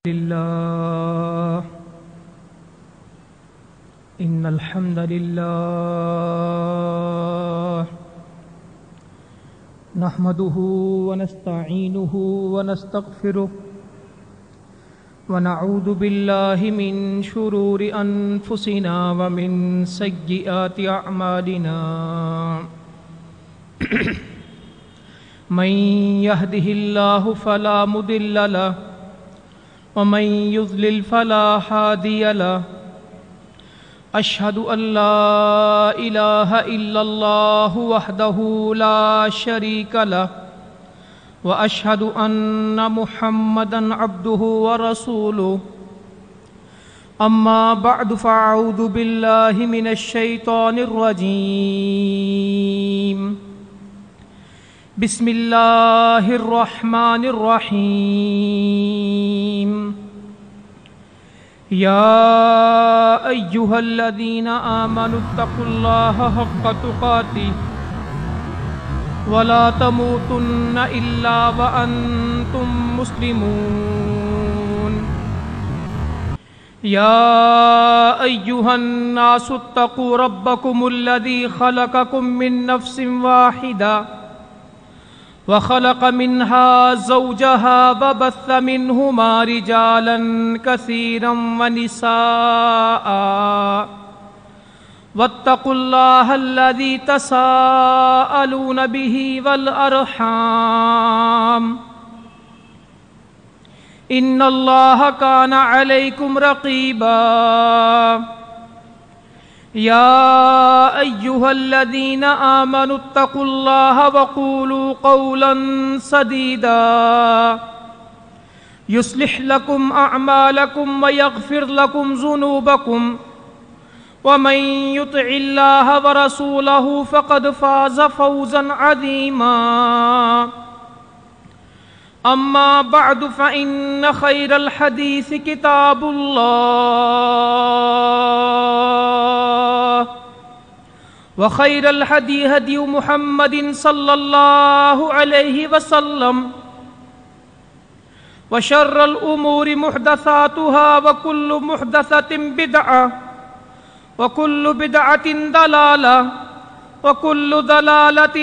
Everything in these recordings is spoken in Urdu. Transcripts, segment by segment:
لله إن الحمد لله نحمده ونستعينه ونستغفره ونعوذ بالله من شرور أنفسنا ومن سيئات أعمالنا من يهده الله فلا مضل له ومن يضلل فلا هادي له أشهد أن لا إله إلا الله وحده لا شريك له وأشهد أن محمدا عبده ورسوله أما بعد فأعوذ بالله من الشيطان الرجيم بسم الله الرحمن الرحيم يا أيها الذين آمنوا اتقوا الله حق تقاته ولا تموتن إلا وأنتم مسلمون يا أيها الناس اتقوا ربكم الذي خلقكم من نفس واحدة وخلق منها زوجها وبث منهما رجالا كثيرا ونساء واتقوا الله الذي تساءلون به والأرحام إن الله كان عليكم رقيبا يا أيها الذين آمنوا اتقوا الله وقولوا قولا سديدا يصلح لكم أعمالكم ويغفر لكم ذنوبكم ومن يطع الله ورسوله فقد فاز فوزا عظيما أما بعد فإن خير الحديث كتاب الله وخير الهدي هدي محمد صلى الله عليه وسلم وشر الأمور محدثاتها وكل محدثة بدعة وكل بدعة ضلالة وكل ضلالة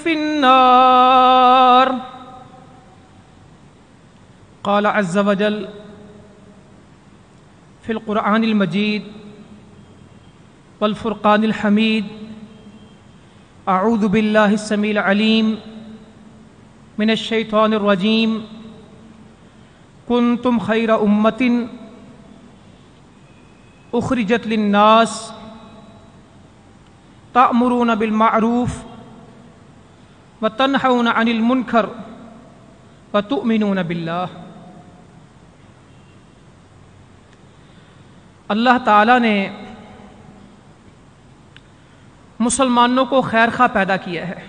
في النار قال عز وجل في القرآن المجيد والفرقان الحميد أعوذ بالله السميع العليم من الشيطان الرجيم كنتم خير أمة أخرجت للناس تأمرون بالمعروف وتنهون عن المنكر وتؤمنون بالله اللہ تعالیٰ نے مسلمانوں کو خیر خواہ پیدا کیا ہے۔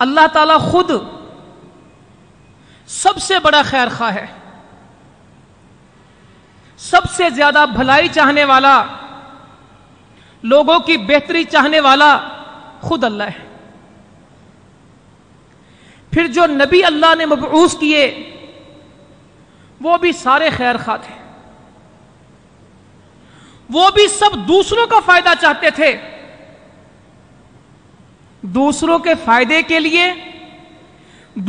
اللہ تعالیٰ خود سب سے بڑا خیر خواہ ہے، سب سے زیادہ بھلائی چاہنے والا، لوگوں کی بہتری چاہنے والا خود اللہ ہے۔ پھر جو نبی اللہ نے مبعوث کیے وہ بھی سارے خیر خواہ تھے، وہ بھی سب دوسروں کا فائدہ چاہتے تھے، دوسروں کے فائدے کے لیے،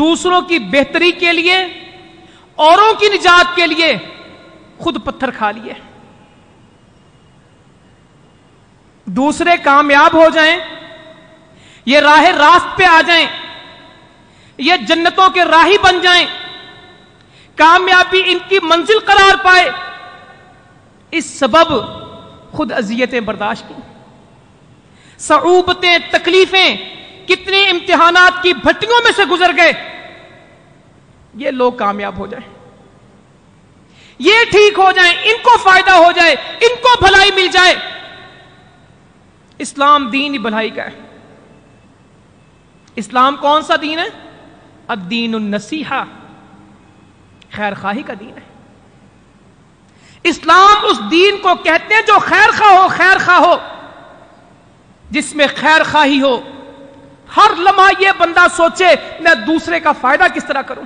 دوسروں کی بہتری کے لیے، اوروں کی نجات کے لیے خود پتھر کھا لیے۔ دوسرے کامیاب ہو جائیں، یہ راہ راست پہ آ جائیں، یہ جنتوں کے راہی بن جائیں، کامیابی ان کی منزل قرار پائے، اس سبب خود اذیتیں برداشت کی، صعوبتیں، تکلیفیں، کتنے امتحانات کی بھٹیوں میں سے گزر گئے، یہ لوگ کامیاب ہو جائیں، یہ ٹھیک ہو جائیں، ان کو فائدہ ہو جائے، ان کو بھلائی مل جائے۔ اسلام دین ہی بھلائی کا ہے۔ اسلام کون سا دین ہے؟ الدین النصیحہ، خیر خواہی کا دین ہے۔ اسلام اس دین کو کہتے ہیں جو خیر خواہ ہو، خیر خواہ ہو، جس میں خیر خواہی ہو، ہر لمحہ یہ بندہ سوچے میں دوسرے کا فائدہ کس طرح کروں،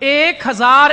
1000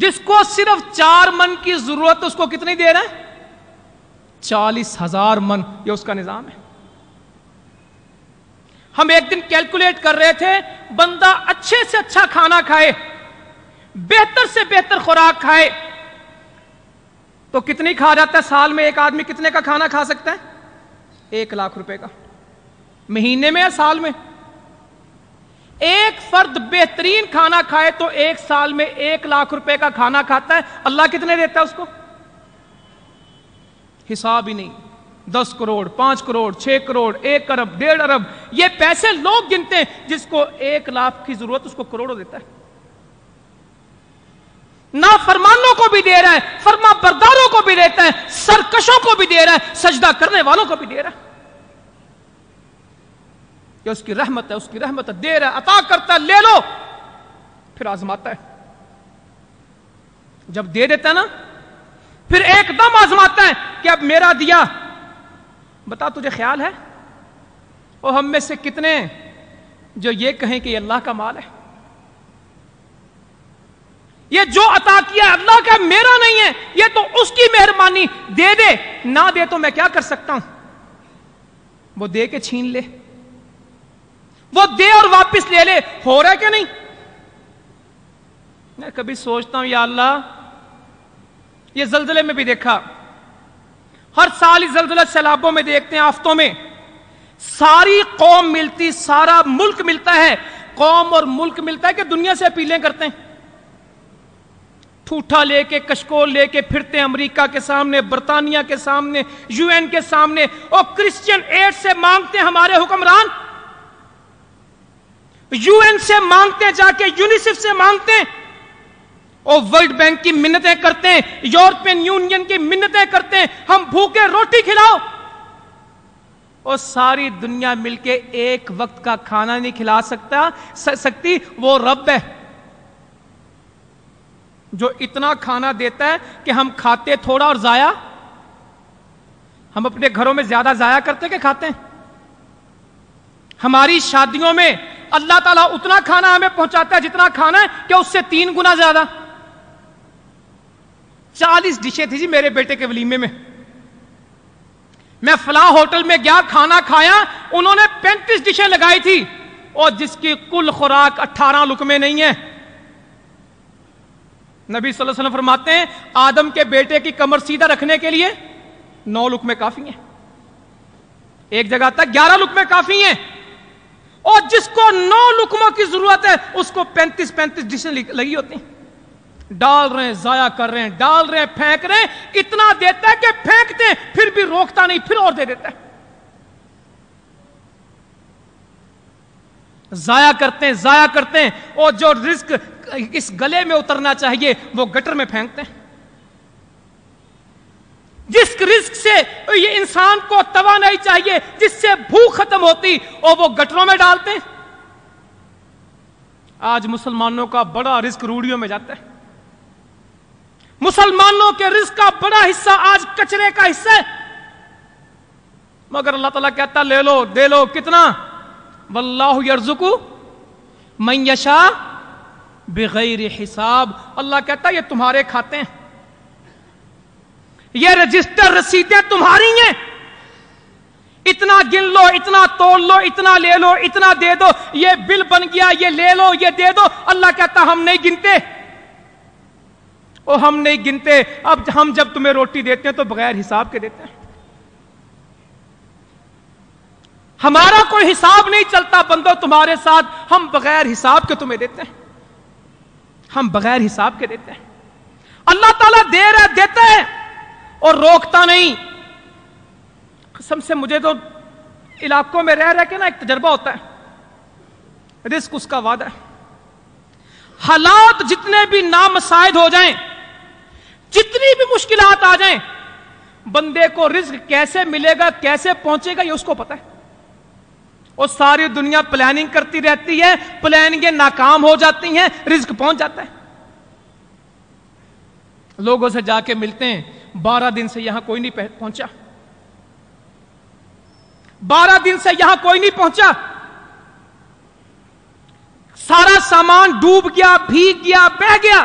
جس کو صرف 4 من کی ضرورت، اس کو کتنی دے رہا ہے؟ 40,000 من. یہ اس کا نظام ہے. ہم ایک دن کیلکولیٹ کر رہے تھے، بندہ اچھے سے اچھا کھانا کھائے، بہتر سے بہتر خوراک کھائے تو کتنی کھا جاتا ہے سال میں؟ ایک آدمی کتنے کا کھانا کھا سکتا ہے؟ 1 لاکھ روپے کا. مہینے میں یا سال میں؟ ایک فرد بہترین کھانا کھائے تو ایک سال میں 1 لاکھ روپے کا کھانا کھاتا ہے. اللہ کتنے دیتا ہے اس کو؟ حساب ہی نہیں. 10 کروڑ، 5 کروڑ، 6 کروڑ، 1 ارب، 1.5 ارب، یہ پیسے لوگ گنتے ہیں. جس کو 1 لاکھ کی ضرورت اس کو کروڑوں دیتا ہے. نافرمانوں کو بھی دے رہا ہے، فرما برداروں کو بھی دیتا ہے، سرکشوں کو بھی دے رہا ہے، سجدہ کرنے والوں کو بھی دے رہا ہے. یہ اس کی رحمت ہے، اس کی رحمت ہے. دے رہا ہے، عطا کرتا ہے، لے لو، پھر آزماتا ہے. جب دے دیتا ہے نا، پھر ایک دم آزماتا ہے کہ اب میرا دیا، بتا تجھے خیال ہے؟ اور ہم میں سے کتنے جو یہ کہیں کہ یہ اللہ کا مال ہے، یہ جو عطا کیا ہے اللہ کا، میرا نہیں ہے، یہ تو اس کی مہربانی. دے دے، نہ دے تو میں کیا کر سکتا ہوں؟ وہ دے کے چھین لے، وہ دے اور واپس لے لے. ہو رہا ہے کہ نہیں؟ میں کبھی سوچتا ہوں یا اللہ، یہ زلزلے میں بھی دیکھا، ہر سال اس زلزلہ سیلابوں میں دیکھتے ہیں، آفتوں میں ساری قوم ملتی، سارا ملک ملتا ہے، قوم اور ملک ملتا ہے کہ دنیا سے اپیلیں کرتے ہیں، ٹھوٹا لے کے، کشکول لے کے پھرتے ہیں امریکہ کے سامنے، برطانیہ کے سامنے، UN کے سامنے، اور کرسچین ایڈ سے مانگتے ہیں ہمارے حکمران، UN سے مانگتے ہیں، جا کے یونیسیف سے مانگتے ہیں، اور ورلڈ بینک کی منتیں کرتے ہیں، یورپین یونین کی منتیں کرتے ہیں، ہم بھوکے روٹی کھلاؤ. اور ساری دنیا مل کے ایک وقت کا کھانا نہیں کھلا سکتی. وہ رب ہے جو اتنا کھانا دیتا ہے کہ ہم کھاتے تھوڑا اور ضائع. ہم اپنے گھروں میں زیادہ ضائع کرتے کہ کھاتے ہیں؟ ہماری شادیوں میں اللہ تعالیٰ اتنا کھانا ہمیں پہنچاتا ہے جتنا کھانا ہے کہ اس سے 3 گنا زیادہ. 40 ڈشیں تھی جی میرے بیٹے کے ولیمے میں. میں فلاں ہوٹل میں گیا، کھانا کھایا، انہوں نے 35 ڈشیں لگائی تھی، اور جس کی کل خوراک 18 لقمے نہیں ہے. نبی صلی اللہ علیہ وسلم فرماتے ہیں آدم کے بیٹے کی کمر سیدھا رکھنے کے لیے 9 لقمے کافی ہیں. ایک جگہ تک 11 لقمے کافی ہیں، اور جس کو 9 لقموں کی ضرورت ہے اس کو 35 ڈشیں لگی ہوتی ہیں. ڈال رہے ہیں، ضائع کر رہے ہیں، ڈال رہے ہیں، پھینک رہے ہیں. اتنا دیتا ہے کہ پھینکتے ہیں، پھر بھی روکتا نہیں، پھر اور دے دیتا ہے. ضائع کرتے ہیں، ضائع کرتے ہیں، اور جو رزق اس گلے میں اترنا چاہیے وہ گٹر میں پھینکتے ہیں. جس رزق سے یہ انسان کو توانائی چاہیے، جس سے بھوک ختم ہوتی، اور وہ گٹروں میں ڈالتے ہیں. آج مسلمانوں کا بڑا رزق روڑیوں میں جاتا ہے. مسلمانوں کے رزق کا بڑا حصہ آج کچرے کا حصہ ہے. مگر اللہ تعالیٰ کہتا لے لو، دے لو. کتنا؟ واللہ یرزق من یشاء بغیر حساب. اللہ کہتا یہ تمہارے کھاتے ہیں، یہ رجسٹر رسیدیں تمہاری ہیں. اتنا گن لو، اتنا تول لو، اتنا لے لو، اتنا دے دو، یہ بل بن گیا، یہ لے لو، یہ دے دو. اللہ کہتا ہم نہیں گنتے، اور ہم نہیں گنتے. اب ہم جب تمہیں روٹی دیتے ہیں تو بغیر حساب کے دیتے ہیں. ہمارا کوئی حساب نہیں چلتا بندو تمہارے ساتھ، ہم بغیر حساب کے تمہیں دیتے ہیں، ہم بغیر حساب کے دیتے ہیں. اللہ تعالیٰ دے رہا ہے، دیتا ہے اور روکتا نہیں. قسم سے مجھے تو علاقوں میں رہ کے نا ایک تجربہ ہوتا ہے، رزق اس کا وعدہ ہے. حالات جتنے بھی نامساعد ہو جائیں، جتنی بھی مشکلات آ جائیں، بندے کو رزق کیسے ملے گا، کیسے پہنچے گا، یہ اس کو پتا ہے. اور ساری دنیا پلاننگ کرتی رہتی ہے، پلاننگیں ناکام ہو جاتی ہیں، رزق پہنچ جاتا ہے. لوگوں سے جا کے ملتے ہیں، 12 دن سے یہاں کوئی نہیں پہنچا، 12 دن سے یہاں کوئی نہیں پہنچا. سارا سامان ڈوب گیا، بھیگ گیا، بہہ گیا.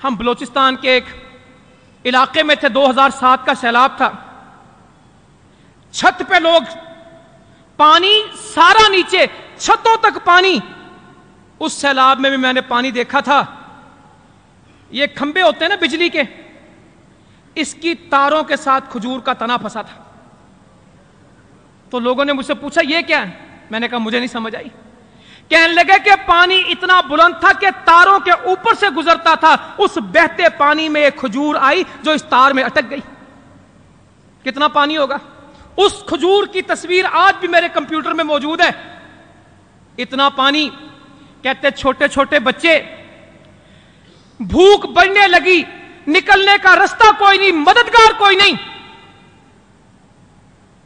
ہم بلوچستان کے ایک علاقے میں تھے، 2007 کا سیلاب تھا، چھت پہ لوگ، پانی سارا نیچے، چھتوں تک پانی۔ اس سیلاب میں بھی میں نے پانی دیکھا تھا، یہ کھمبے ہوتے ہیں نا بجلی کے، اس کی تاروں کے ساتھ کھجور کا تنا پھنسا تھا۔ تو لوگوں نے مجھ سے پوچھا یہ کیا ہے؟ میں نے کہا مجھے نہیں سمجھ آئی۔ کہنے لگے کہ پانی اتنا بلند تھا کہ تاروں کے اوپر سے گزرتا تھا، اس بہتے پانی میں ایک کھجور آئی جو اس تار میں اٹک گئی۔ کتنا پانی ہوگا؟ اس کھجور کی تصویر آج بھی میرے کمپیوٹر میں موجود ہے۔ اتنا پانی، کہتے چھوٹے چھوٹے بچے، بھوک بڑھنے لگی، نکلنے کا رستہ کوئی نہیں، مددگار کوئی نہیں،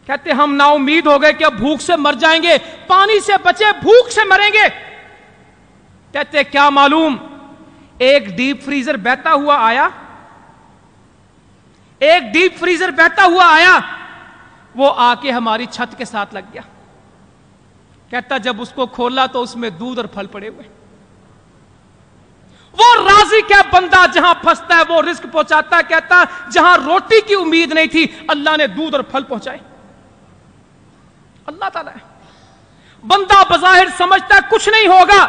کہتے ہم نا امید ہو گئے کہ اب بھوک سے مر جائیں گے، پانی سے بچے بھوک سے مریں گے۔ کہتے کیا معلوم، ایک ڈیپ فریزر بہتا ہوا آیا، ایک ڈیپ فریزر بہتا ہوا آیا، وہ آ کے ہماری چھت کے ساتھ لگ گیا۔ کہتا جب اس کو کھولا تو اس میں دودھ اور پھل پڑے ہوئے۔ وہ راضی کیا بندہ جہاں پھنستا ہے وہ رزق پہنچاتا ہے۔ کہتا جہاں روٹی کی امید نہیں تھی اللہ نے دودھ اور پھل پہنچائے۔ اللہ تعالیٰ ہے، بندہ بظاہر سمجھتا ہے کچھ نہیں ہوگا،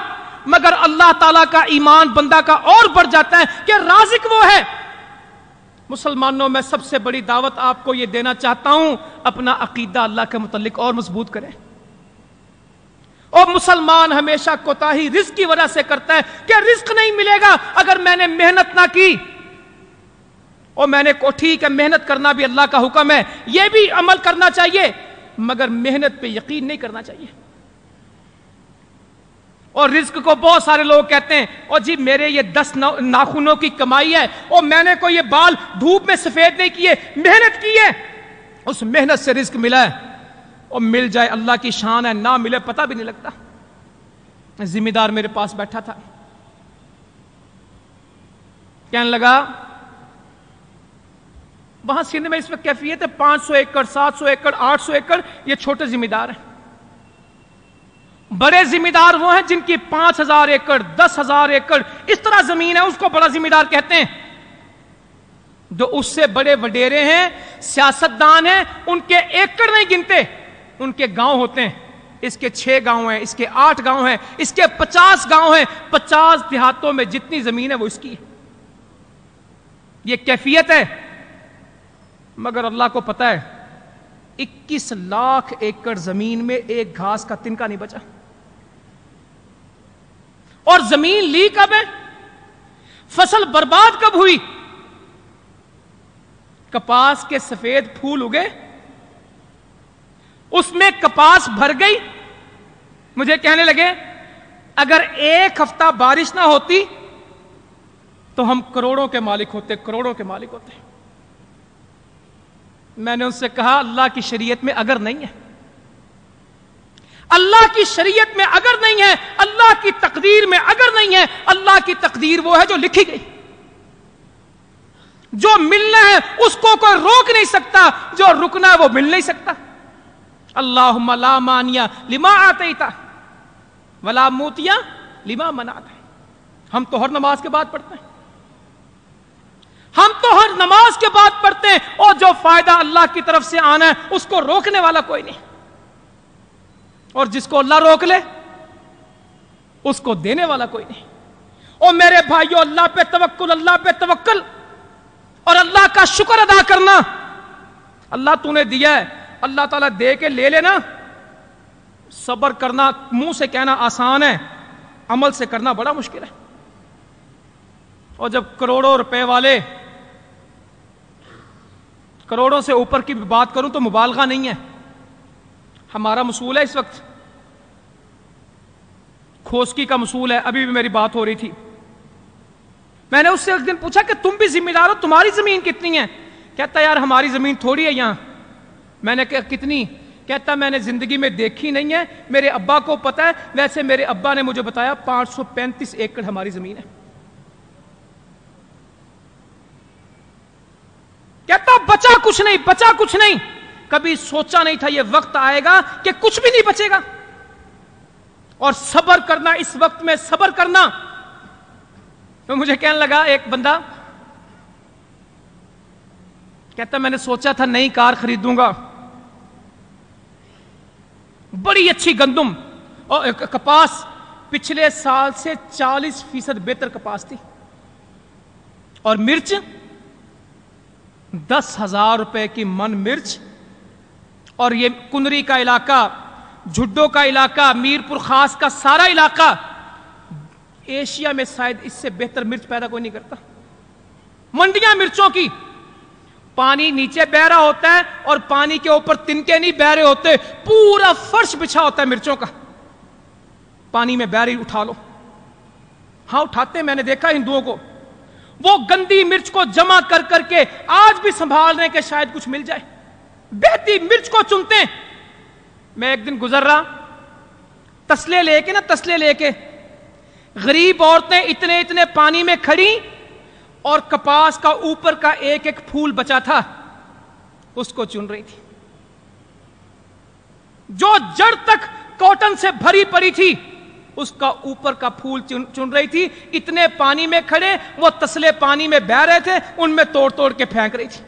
مگر اللہ تعالیٰ کا ایمان بندہ کا اور بڑھ جاتا ہے کہ رازق وہ ہے۔ مسلمانوں میں سب سے بڑی دعوت آپ کو یہ دینا چاہتا ہوں، اپنا عقیدہ اللہ کے متعلق اور مضبوط کریں۔ اور مسلمان ہمیشہ کوتاہی رزق کی وجہ سے کرتا ہے کہ رزق نہیں ملے گا اگر میں نے محنت نہ کی۔ اور میں نے کو ٹھیک ہے، محنت کرنا بھی اللہ کا حکم ہے، یہ بھی عمل کرنا چاہیے، مگر محنت پہ یقین نہیں کرنا چاہیے۔ اور رزق کو بہت سارے لوگ کہتے ہیں اور جی میرے یہ 10 ناخنوں کی کمائی ہے، اور میں نے کوئی یہ بال دھوپ میں سفید نہیں کیے، محنت کی ہے، اس محنت سے رزق ملا ہے۔ اور مل جائے اللہ کی شان ہے، نہ ملے پتہ بھی نہیں لگتا۔ ذمہ دار میرے پاس بیٹھا تھا، کہنے لگا وہاں سندھ میں اس وقت کیفیت ہے 500 ایکڑ 700 ایکڑ 800 ایکڑ، یہ چھوٹے ذمہ دار ہیں۔ بڑے ذمہ دار وہ ہیں جن کی 5000 ایکڑ 10,000 ایکڑ اس طرح زمین ہے، اس کو بڑا ذمہ دار کہتے ہیں۔ جو اس سے بڑے وڈیرے ہیں، سیاستدان ہیں، ان کے ایکڑ نہیں گنتے، ان کے گاؤں ہوتے ہیں۔ اس کے 6 گاؤں ہیں، اس کے 8 گاؤں ہیں، اس کے 50 گاؤں ہیں، 50 دیہاتوں میں جتنی زمین ہے وہ اس کی ہے۔ یہ کیفیت ہے، مگر اللہ کو پتا ہے 21 لاکھ ایکڑ زمین میں ایک گھاس کا تنکا نہیں بچا۔ اور زمین لی کب ہے؟ فصل برباد کب ہوئی؟ کپاس کے سفید پھول اگے، اس میں کپاس بھر گئی۔ مجھے کہنے لگے اگر 1 ہفتہ بارش نہ ہوتی تو ہم کروڑوں کے مالک ہوتے، کروڑوں کے مالک ہوتے۔ میں نے ان سے کہا اللہ کی شریعت میں اگر نہیں ہے، اللہ کی شریعت میں اگر نہیں ہے، اللہ کی تقدیر میں اگر نہیں ہے، اللہ کی تقدیر وہ ہے جو لکھی گئی۔ جو ملنا ہے اس کو کوئی روک نہیں سکتا، جو رکنا ہے وہ مل نہیں سکتا۔ اللہم لا مانع لما آتیت ولا موتیا لما منعت۔ ہم تو ہر نماز کے بعد پڑھتے ہیں، ہم تو ہر نماز کے بعد پڑھتے ہیں، اور جو فائدہ اللہ کی طرف سے آنا ہے اس کو روکنے والا کوئی نہیں، اور جس کو اللہ روک لے اس کو دینے والا کوئی نہیں۔ اور میرے بھائیو، اللہ پہ توکل، اللہ پہ توکل اور اللہ کا شکر ادا کرنا۔ اللہ تو نے دیا ہے، اللہ تعالیٰ دے کے لے لینا۔ صبر کرنا منہ سے کہنا آسان ہے، عمل سے کرنا بڑا مشکل ہے۔ اور جب کروڑوں روپے والے، کروڑوں سے اوپر کی بات کروں تو مبالغہ نہیں ہے، ہمارا مصول ہے اس وقت، کھوسکی کا مصول ہے، ابھی بھی میری بات ہو رہی تھی۔ میں نے اس سے ایک دن پوچھا کہ تم بھی ذمہ دار ہو، تمہاری زمین کتنی ہے؟ کہتا یار ہماری زمین تھوڑی ہے یہاں۔ میں نے کہا کتنی؟ کہتا میں نے زندگی میں دیکھی نہیں ہے، میرے ابا کو پتا ہے، ویسے میرے ابا نے مجھے بتایا 535 ایکڑ ہماری زمین ہے۔ کہتا بچا کچھ نہیں، بچا کچھ نہیں، کبھی سوچا نہیں تھا یہ وقت آئے گا کہ کچھ بھی نہیں بچے گا۔ اور صبر کرنا، اس وقت میں صبر کرنا، تو مجھے کہنے لگا ایک بندہ، کہتا میں نے سوچا تھا نئی کار خریدوں گا، بڑی اچھی گندم اور کپاس، پچھلے سال سے 40% بہتر کپاس تھی، اور مرچ 10,000 روپے کی من مرچ، اور یہ کنری کا علاقہ، جھڈو کا علاقہ، میرپور خاص کا سارا علاقہ ایشیا میں شاید اس سے بہتر مرچ پیدا کوئی نہیں کرتا۔ منڈیاں مرچوں کی، پانی نیچے بہ رہا ہوتا ہے اور پانی کے اوپر تنکے نہیں بہ رہے ہوتے، پورا فرش بچھا ہوتا ہے مرچوں کا، پانی میں بہ رہی اٹھا لو۔ ہاں اٹھاتے ہیں، میں نے دیکھا ہندوؤں کو، وہ گندی مرچ کو جمع کر کر کے آج بھی سنبھال رہے ہیں کہ شاید کچھ مل جائے، بہتی مرچ کو چنتے ہیں۔ میں ایک دن گزر رہا، تسلے لے کے غریب عورتیں اتنے اتنے پانی میں کھڑی، اور کپاس کا اوپر کا ایک ایک پھول بچا تھا اس کو چن رہی تھی، جو جڑ تک کاٹن سے بھری پڑی تھی اس کا اوپر کا پھول چن رہی تھی۔ اتنے پانی میں کھڑے، وہ تسلے پانی میں بہ رہے تھے، ان میں توڑ توڑ کے پھینک رہی تھی۔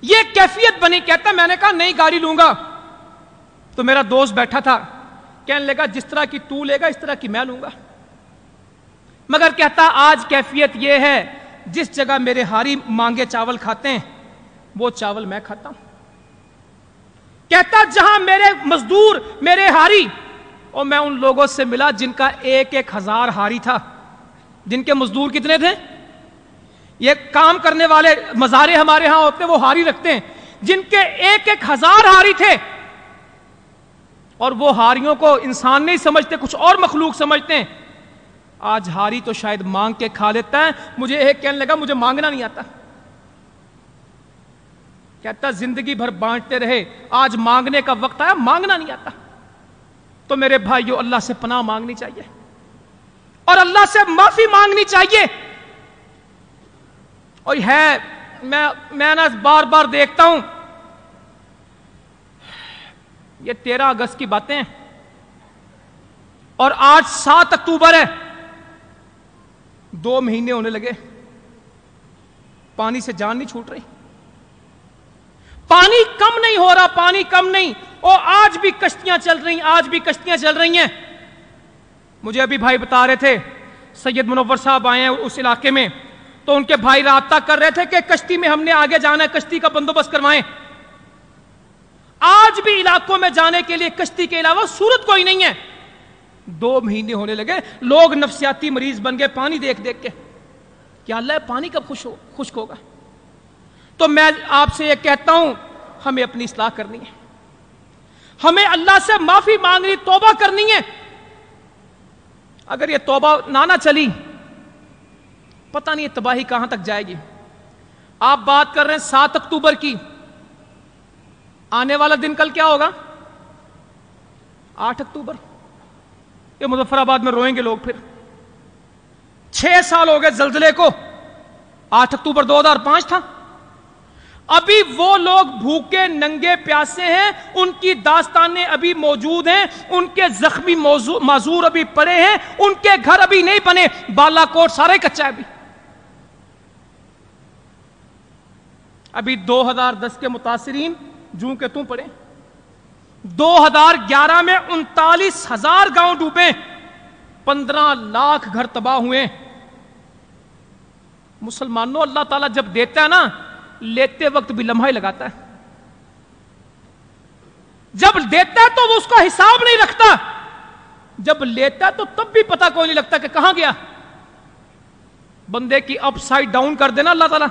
یہ کیفیت بنی۔ کہتا میں نے کہا نئی گاڑی لوں گا، تو میرا دوست بیٹھا تھا، کہنے لگا جس طرح کی تو لے گا اس طرح کی میں لوں گا، مگر کہتا آج کیفیت یہ ہے جس جگہ میرے ہاری مانگے چاول کھاتے ہیں وہ چاول میں کھاتا ہوں۔ کہتا جہاں میرے مزدور، میرے ہاری، اور میں ان لوگوں سے ملا جن کا 1,000 ہاری تھا، جن کے مزدور کتنے تھے، یہ کام کرنے والے مزارے ہمارے ہاں ہوتے وہ ہاری رکھتے ہیں، جن کے 1,000 ہاری تھے، اور وہ ہاریوں کو انسان نہیں سمجھتے، کچھ اور مخلوق سمجھتے ہیں۔ آج ہاری تو شاید مانگ کے کھا لیتا ہے۔ مجھے ایک کہنے لگا مجھے مانگنا نہیں آتا، کہتا زندگی بھر بانٹتے رہے، آج مانگنے کا وقت آیا، مانگنا نہیں آتا۔ تو میرے بھائیو، اللہ سے پناہ مانگنی چاہیے اور اللہ سے معافی مانگنی چاہیے۔ اور ہے میں نا بار بار دیکھتا ہوں، یہ 13 اگست کی باتیں ہیں اور آج 7 اکتوبر ہے، 2 مہینے ہونے لگے، پانی سے جان نہیں چھوٹ رہی، پانی کم نہیں ہو رہا، پانی کم نہیں، اور آج بھی کشتیاں چل رہی ہیں۔ مجھے ابھی بھائی بتا رہے تھے، سید منور صاحب آئے ہیں اس علاقے میں، تو ان کے بھائی رابطہ کر رہے تھے کہ کشتی میں ہم نے آگے جانا ہے، کشتی کا بندوبست کروائیں۔ آج بھی علاقوں میں جانے کے لیے کشتی کے علاوہ صورت کوئی نہیں ہے۔ 2 مہینے ہونے لگے، لوگ نفسیاتی مریض بن گئے پانی دیکھ دیکھ کے، کیا اللہ ہے پانی کب خشک ہوگا؟ تو میں آپ سے یہ کہتا ہوں، ہمیں اپنی اصلاح کرنی ہے، ہمیں اللہ سے معافی مانگنی، توبہ کرنی ہے۔ اگر یہ توبہ نہ چلی، پتہ نہیں تباہی کہاں تک جائے گی۔ آپ بات کر رہے ہیں 7 اکتوبر کی، آنے والا دن کل کیا ہوگا؟ 8 اکتوبر۔ یہ مظفر آباد میں روئیں گے لوگ پھر۔ 6 سال ہو گئے زلزلے کو، 8 اکتوبر 2005 تھا۔ ابھی وہ لوگ بھوکے ننگے پیاسے ہیں، ان کی داستانیں ابھی موجود ہیں، ان کے زخمی معذور ابھی پڑے ہیں، ان کے گھر ابھی نہیں بنے، بالا کوٹ سارا ہی کچا ہے ابھی 2010 کے متاثرین جوں کے توں پڑے۔ 2011 میں 39,000 گاؤں ڈوبے، 15 لاکھ گھر تباہ ہوئے۔ مسلمانوں، اللہ تعالیٰ جب دیتا ہے نا، لیتے وقت بھی لمحہ ہی لگاتا ہے، جب دیتا ہے تو وہ اس کا حساب نہیں رکھتا، جب لیتا ہے تو تب بھی پتہ کوئی نہیں لگتا کہ کہاں گیا۔ بندے کی اپ سائڈ ڈاؤن کر دینا اللہ تعالیٰ،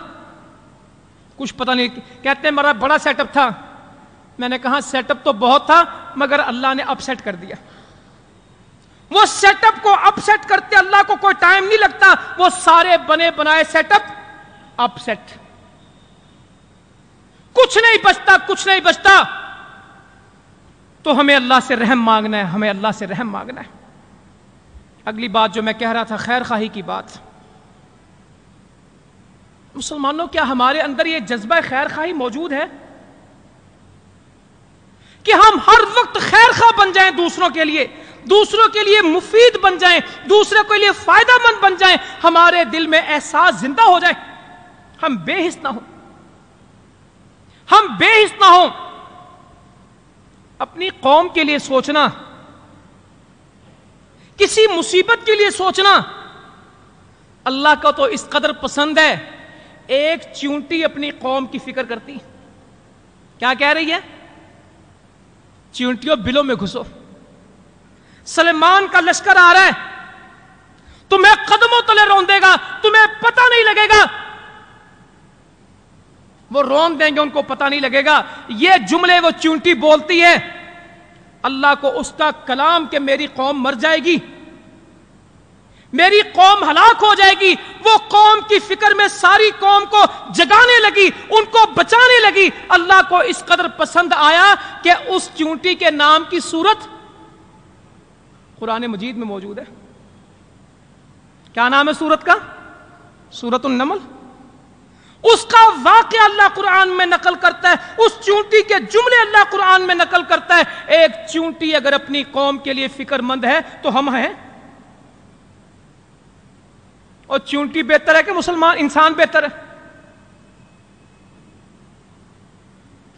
کچھ پتہ نہیں۔ کہتے ہیں میرا بڑا سیٹ اپ تھا، میں نے کہا سیٹ اپ تو بہت تھا مگر اللہ نے اپ سیٹ کر دیا۔ وہ سیٹ اپ کو اپ سیٹ کرتے اللہ کو کوئی ٹائم نہیں لگتا، وہ سارے بنے بنائے سیٹ اپ سیٹ، کچھ نہیں بچتا۔ تو ہمیں اللہ سے رحم مانگنا ہے، ہمیں اللہ سے رحم مانگنا ہے۔ اگلی بات جو میں کہہ رہا تھا، خیر خواہی کی بات۔ مسلمانوں، کیا ہمارے اندر یہ جذبہ خیر خواہی موجود ہے کہ ہم ہر وقت خیر خواہ بن جائیں دوسروں کے لیے، دوسروں کے لیے مفید بن جائیں, دوسرے کے لیے فائدہ مند بن جائیں, ہمارے دل میں احساس زندہ ہو جائے, ہم بے حس نہ ہوں, ہم بے حس نہ ہوں. اپنی قوم کے لیے سوچنا, کسی مصیبت کے لیے سوچنا اللہ کا تو اس قدر پسند ہے. ایک چیونٹی اپنی قوم کی فکر کرتی. کیا کہہ رہی ہے؟ چیونٹیوں بلوں میں گھسو, سلیمان کا لشکر آ رہا ہے, تمہیں قدموں تلے روندے گا, تمہیں پتہ نہیں لگے گا. وہ رون دیں گے, ان کو پتہ نہیں لگے گا. یہ جملے وہ چیونٹی بولتی ہے اللہ کو اس کا کلام کہ میری قوم مر جائے گی, میری قوم ہلاک ہو جائے گی. وہ قوم کی فکر میں ساری قوم کو جگانے لگی, ان کو بچانے لگی. اللہ کو اس قدر پسند آیا کہ اس چیونٹی کے نام کی سورت قرآن مجید میں موجود ہے. کیا نام ہے سورت کا؟ سورۃ النمل. اس کا واقعہ اللہ قرآن میں نقل کرتا ہے, اس چیونٹی کے جملے اللہ قرآن میں نقل کرتا ہے. ایک چیونٹی اگر اپنی قوم کے لیے فکر مند ہے تو ہم ہیں. اور چیونٹی بہتر ہے کہ مسلمان انسان بہتر ہے؟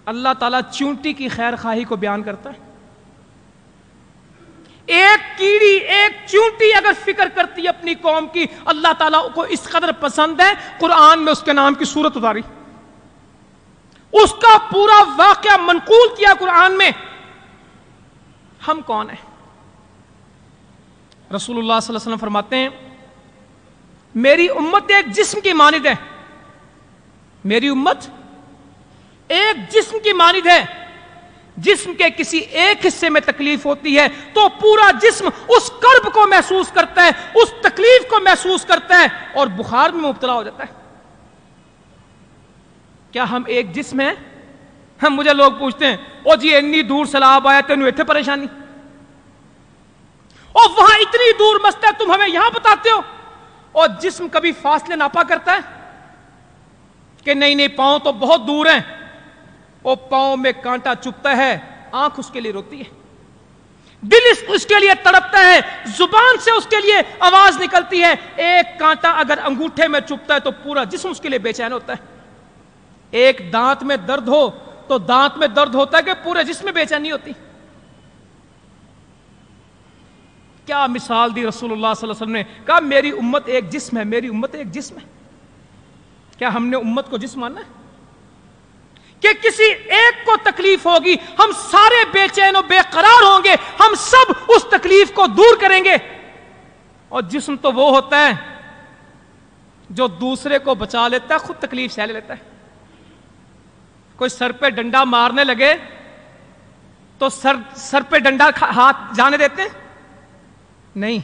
اللہ تعالیٰ چیونٹی کی خیر خواہی کو بیان کرتا ہے. ایک کیڑی, ایک چیونٹی اگر فکر کرتی ہے اپنی قوم کی, اللہ تعالیٰ کو اس قدر پسند ہے قرآن میں اس کے نام کی سورت اتاری, اس کا پورا واقعہ منقول کیا قرآن میں. ہم کون ہیں؟ رسول اللہ صلی اللہ علیہ وسلم فرماتے ہیں میری امت ایک جسم کی مانند ہے. میری امت ایک جسم کی مانند ہے. جسم کے کسی ایک حصے میں تکلیف ہوتی ہے تو پورا جسم اس کرب کو محسوس کرتا ہے, اس تکلیف کو محسوس کرتا ہے اور بخار میں مبتلا ہو جاتا ہے. کیا ہم ایک جسم ہیں؟ ہم مجھے لوگ پوچھتے ہیں او جی اتنی دور سیلاب آیا تینوں اتنے پریشانی, اور وہاں اتنی دور مسئلہ ہے تم ہمیں یہاں بتاتے ہو. اور جسم کبھی فاصلے ناپا کرتا ہے کہ نہیں پاؤں تو بہت دور ہیں, وہ پاؤں میں کانٹا چبھتا ہے, آنکھ اس کے لیے روتی ہے, دل اس کے لیے تڑپتا ہے, زبان سے اس کے لیے آواز نکلتی ہے. ایک کانٹا اگر انگوٹھے میں چبھتا ہے تو پورا جسم اس کے لیے بے چین ہوتا ہے. ایک دانت میں درد ہو تو دانت میں درد ہوتا ہے کہ پورے جسم میں بے چینی ہوتی. کیا مثال دی رسول اللہ صلی اللہ علیہ وسلم نے, کہا میری امت ایک جسم ہے, میری امت ایک جسم ہے. کیا ہم نے امت کو جسم ماننا ہے کہ کسی ایک کو تکلیف ہوگی ہم سارے بے چین و بے قرار ہوں گے, ہم سب اس تکلیف کو دور کریں گے. اور جسم تو وہ ہوتا ہے جو دوسرے کو بچا لیتا ہے, خود تکلیف سہ لیتا ہے. کوئی سر پہ ڈنڈا مارنے لگے تو سر پہ ڈنڈا ہاتھ جانے دیتے ہیں؟ نہیں,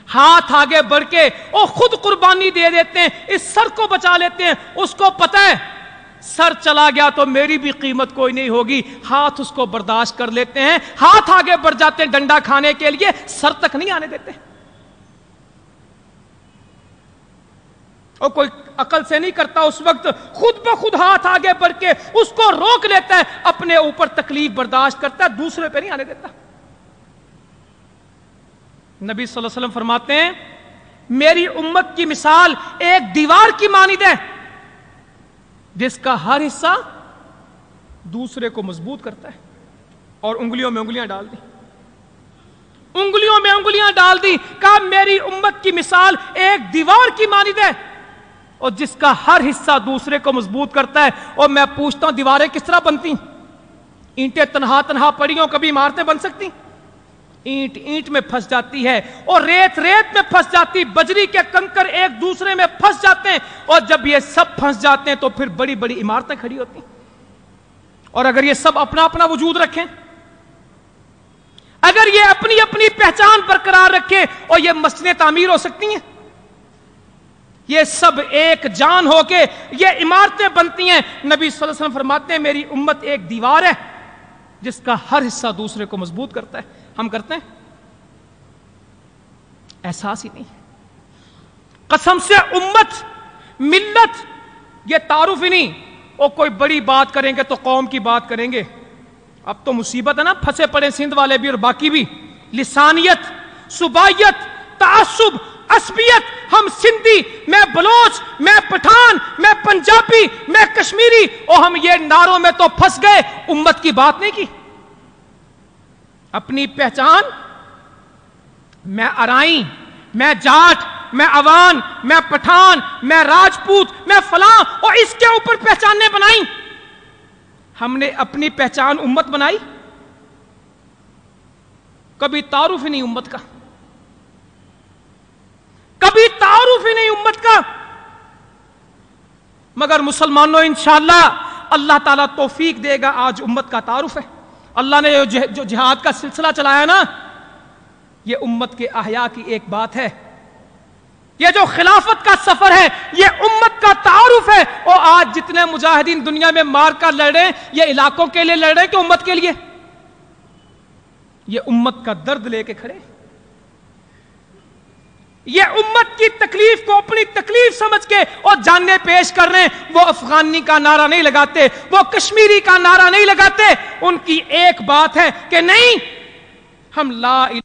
ہاتھ آگے بڑھ کے اور خود قربانی دے دیتے ہیں, اس سر کو بچا لیتے ہیں. اس کو پتہ ہے سر چلا گیا تو میری بھی قیمت کوئی نہیں ہوگی, ہاتھ اس کو برداشت کر لیتے ہیں, ہاتھ آگے بڑھ جاتے ہیں ڈنڈا کھانے کے لیے, سر تک نہیں آنے دیتے. اور کوئی عقل سے نہیں کرتا, اس وقت خود بخود ہاتھ آگے بڑھ کے اس کو روک لیتا ہے, اپنے اوپر تکلیف برداشت کرتا ہے, دوسرے پہ نہیں آنے دیتا. نبی صلی اللہ علیہ وسلم فرماتے ہیں میری امت کی مثال ایک دیوار کی مانند ہے جس کا ہر حصہ دوسرے کو مضبوط کرتا ہے. اور انگلیوں میں انگلیاں ڈال دی, انگلیوں میں انگلیاں ڈال دی. کہا میری امت کی مثال ایک دیوار کی مانند ہے اور جس کا ہر حصہ دوسرے کو مضبوط کرتا ہے. اور میں پوچھتا ہوں دیواریں کس طرح بنتی؟ اینٹیں تنہا تنہا پڑی ہوں کبھی عمارتیں بن سکتی؟ اینٹ اینٹ میں پھنس جاتی ہے, اور ریت ریت میں پھنس جاتی, بجری کے کنکر ایک دوسرے میں پھنس جاتے ہیں, اور جب یہ سب پھنس جاتے ہیں تو پھر بڑی بڑی عمارتیں کھڑی ہوتی ہیں. اور اگر یہ سب اپنا اپنا وجود رکھیں, اگر یہ اپنی اپنی پہچان برقرار رکھے, اور یہ مسجدیں تعمیر ہو سکتی ہیں, یہ سب ایک جان ہو کے یہ عمارتیں بنتی ہیں. نبی صلی اللہ علیہ وسلم فرماتے ہیں میری امت ایک دیوار ہے جس کا ہر حصہ دوسرے کو مضبوط کرتا ہے. ہم کرتے ہیں؟ احساس ہی نہیں. قسم سے امت, ملت یہ تعارف ہی نہیں. اور کوئی بڑی بات کریں گے تو قوم کی بات کریں گے. اب تو مصیبت ہے نا, پھنسے پڑے سندھ والے بھی اور باقی بھی. لسانیت، صوبائیت، تعصب، عصبیت، ہم سندھی، میں بلوچ، میں پٹھان، میں پنجابی، میں کشمیری، اور ہم یہ نعروں میں تو پھنس گئے، امت کی بات نہیں کی۔ اپنی پہچان، میں ارائیں، میں جاٹ، میں عوان، میں پٹھان، میں راجپوت، میں فلاں، اور اس کے اوپر پہچانیں بنائیں۔ ہم نے اپنی پہچان امت بنائی؟ کبھی تعارف ہی نہیں امت کا، کبھی تعارف ہی نہیں امت کا۔ مگر مسلمانوں انشاءاللہ اللہ تعالیٰ توفیق دے گا، آج امت کا تعارف ہے۔ اللہ نے جو جہاد کا سلسلہ چلایا نا، یہ امت کے احیاء کی ایک بات ہے۔ یہ جو خلافت کا سفر ہے، یہ امت کا تعارف ہے۔ اور آج جتنے مجاہدین دنیا میں مار کر لڑ رہے ہیں، یہ علاقوں کے لیے لڑ رہے ہیں کہ امت کے لیے؟ یہ امت کا درد لے کے کھڑے، یہ امت کی تکلیف کو اپنی تکلیف سمجھ کے اور جاننے پیش کر رہے ہیں۔ وہ افغانی کا نعرہ نہیں لگاتے، وہ کشمیری کا نعرہ نہیں لگاتے، ان کی ایک بات ہے کہ نہیں، ہم لا الہ۔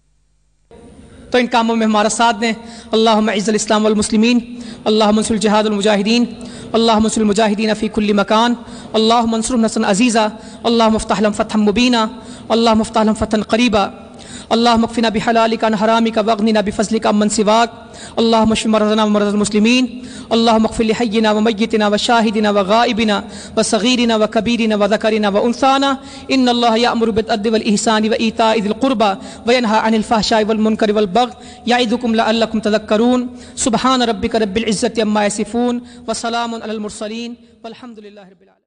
تو ان کاموں میں ہمارا ساتھ دیں۔ اللہم اعز الاسلام والمسلمین، اللہم انصر الجہاد المجاہدین، اللہم انصر المجاہدین فی کل مکان، اللہم انصرهم نصرا عزیزا، اللہم افتح لهم فتحا مبینا، اللہم افتح لهم فتحا قریبا، اللہم اکفنا بحلالک عن حرامک واغننا بفضلک عمن سواک، اللہم اشف مرضنا ومرضى المسلمین، اللہم اغفر لحینا ومیتنا وشاہدنا وغائبنا وصغیرنا وکبیرنا وذکرنا وانثانا، ان اللہ یأمر بالعدل والإحسان وإیتاء ذی القربى وینہی عن الفحشاء والمنکر والبغی یعظکم لعلکم تذکرون۔ سبحان ربک رب العزة عما یصفون وسلام علی المرسلین والحمد للہ رب العالمین۔